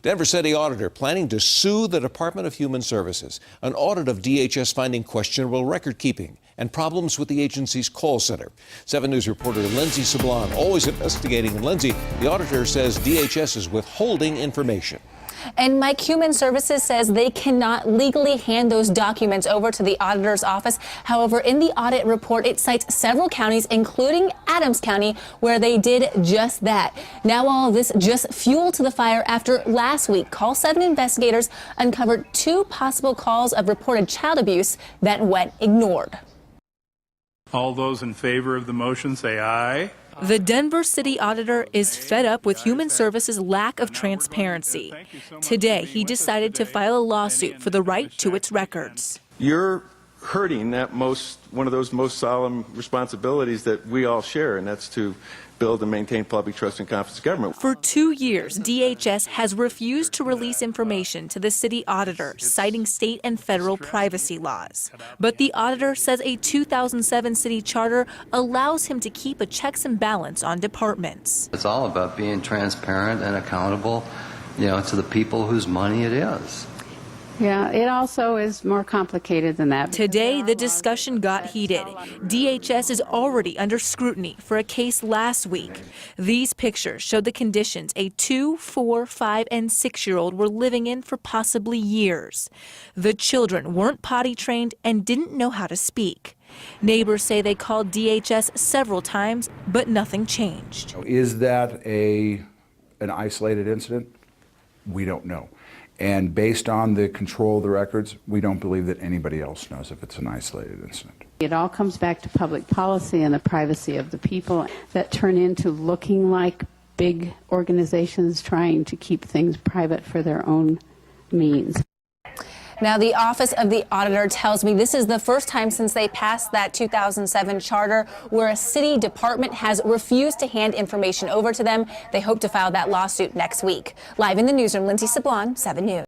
Denver City Auditor planning to sue the Department of Human Services. An audit of DHS finding questionable record keeping and problems with the agency's call center. 7 News reporter Lindsey Sablan always investigating. And Lindsey, the auditor says DHS is withholding information. And Mike, Human Services says they cannot legally hand those documents over to the auditor's office. However, in the audit report, it cites several counties, including Adams County, where they did just that. Now all of this just fuel to the fire after last week, Call 7 investigators uncovered 2 possible calls of reported child abuse that went ignored. All those in favor of the motion say aye. The Denver City Auditor is fed up with Human Services' lack of transparency. Today, he decided to file a lawsuit for the right to its records. You're hurting that one of those most solemn responsibilities that we all share, and that's to build and maintain public trust and confidence in government. For 2 years, DHS has refused to release information to the city auditor, citing state and federal privacy laws. But the auditor says a 2007 city charter allows him to keep a checks and balance on departments. It's all about being transparent and accountable, to the people whose money it is. Yeah, it also is more complicated than that. Today, the discussion got heated. DHS is already under scrutiny for a case last week. These pictures showed the conditions a 2, 4, 5, and 6-year-old were living in for possibly years. The children weren't potty trained and didn't know how to speak. Neighbors say they called DHS several times, but nothing changed. Is that an isolated incident? We don't know. And based on the control of the records, we don't believe that anybody else knows if it's an isolated incident. It all comes back to public policy and the privacy of the people that turn into looking like big organizations trying to keep things private for their own means. Now, the Office of the Auditor tells me this is the first time since they passed that 2007 charter where a city department has refused to hand information over to them. They hope to file that lawsuit next week. Live in the newsroom, Lindsey Sablan, 7 News.